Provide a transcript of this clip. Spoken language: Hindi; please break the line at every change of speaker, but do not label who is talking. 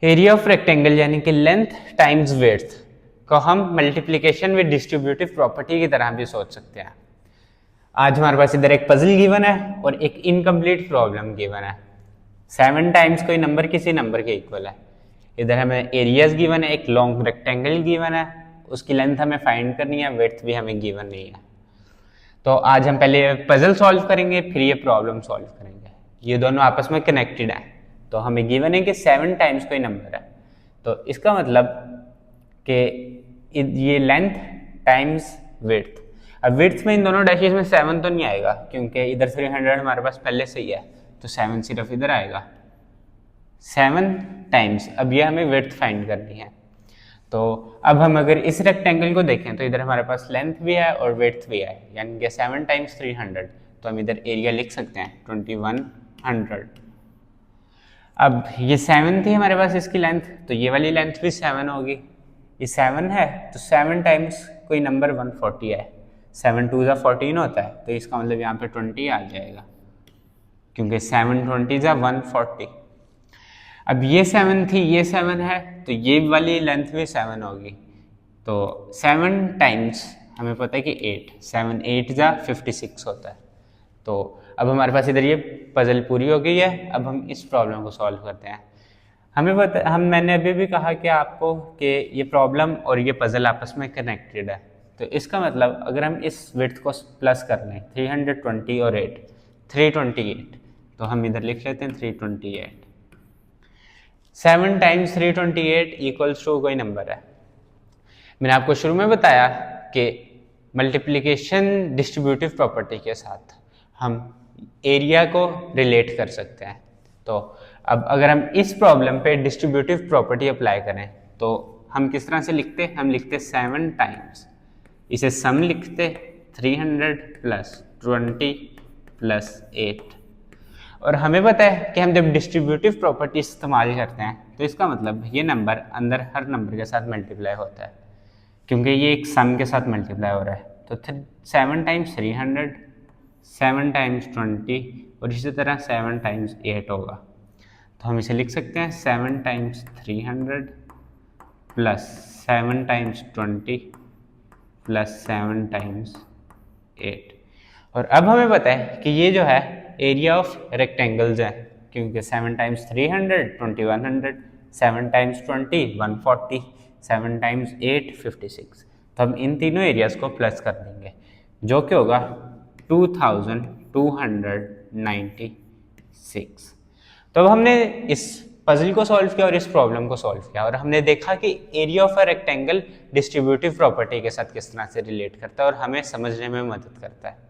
एरिया ऑफ रेक्टेंगल यानी कि लेंथ टाइम्स विड्थ को हम मल्टीप्लिकेशन विद डिस्ट्रीब्यूटिव प्रॉपर्टी की तरह भी सोच सकते हैं। आज हमारे पास इधर एक पजल गिवन है और एक इनकम्प्लीट प्रॉब्लम गिवन है। 7 टाइम्स कोई नंबर किसी नंबर के इक्वल है। इधर हमें एरियाज गिवन है, एक लॉन्ग रेक्टेंगल गिवन है, उसकी लेंथ हमें फाइंड करनी है, विड्थ भी हमें गिवन नहीं है। तो आज हम पहले पजल सॉल्व करेंगे, फिर ये प्रॉब्लम सॉल्व करेंगे। ये दोनों आपस में कनेक्टेड हैं। तो हमें गिवन है कि 7 टाइम्स कोई नंबर है, तो इसका मतलब कि ये लेंथ टाइम्स विड्थ। अब विड्थ में इन दोनों डैशेस में 7 तो नहीं आएगा क्योंकि इधर 300 हमारे पास पहले से ही है, तो 7 सिर्फ इधर आएगा। 7 टाइम्स, अब ये हमें विड्थ फाइंड करनी है। तो अब हम अगर इस रेक्टेंगल को देखें तो इधर हमारे पास लेंथ भी है और विड्थ भी है, यानी कि 7 टाइम्स 300, तो हम इधर एरिया लिख सकते हैं 2100। अब ये 7 थी हमारे पास इसकी लेंथ, तो ये वाली लेंथ भी 7 होगी। ये 7 है तो 7 टाइम्स कोई नंबर 140 है, 7 2 14 होता है, तो इसका मतलब यहाँ पे 20 आ जाएगा क्योंकि 7 20 140। अब ये 7 थी, ये 7 है, तो ये वाली लेंथ भी 7 होगी। तो 7 टाइम्स हमें पता है कि 8, 7 8 56 होता है। तो अब हमारे पास इधर ये पजल पूरी हो गई है। अब हम इस प्रॉब्लम को सॉल्व करते हैं। मैंने अभी भी कहा कि आपको कि ये प्रॉब्लम और ये पजल आपस में कनेक्टेड है। तो इसका मतलब अगर हम इस विड्थ को प्लस कर लें 320 और 8 328, तो हम इधर लिख लेते हैं 328। 7 टाइम्स 328 इक्वल्स टू कोई नंबर है। मैंने आपको शुरू में बताया कि मल्टीप्लिकेशन डिस्ट्रीब्यूटिव प्रॉपर्टी के साथ हम एरिया को रिलेट कर सकते हैं। तो अब अगर हम इस प्रॉब्लम पे डिस्ट्रीब्यूटिव प्रॉपर्टी अप्लाई करें तो हम किस तरह से लिखते? हम लिखते 7 टाइम्स, इसे सम लिखते 300 प्लस 20 प्लस 8। और हमें पता है कि हम जब डिस्ट्रीब्यूटिव प्रॉपर्टी इस्तेमाल करते हैं तो इसका मतलब ये नंबर अंदर हर नंबर के साथ मल्टीप्लाई होता है, क्योंकि ये एक सम के साथ मल्टीप्लाई हो रहा है। तो 7 टाइम्स 300, 7 टाइम्स 20 और इसी तरह 7 टाइम्स 8 होगा। तो हम इसे लिख सकते हैं 7 times 300 plus 7 times 20 plus 7 times 8। और अब हमें पता है कि ये जो है एरिया ऑफ रेक्टेंगल्स है, क्योंकि 7 टाइम्स 300 2100, 7 टाइम्स 20 140, 7 टाइम्स 8 56। तो हम इन तीनों एरियाज को प्लस कर देंगे जो कि होगा 2296। तो अब हमने इस पजल को सॉल्व किया और इस प्रॉब्लम को सॉल्व किया और हमने देखा कि area of a rectangle distributive property के साथ किस तरह से रिलेट करता है और हमें समझने में मदद करता है।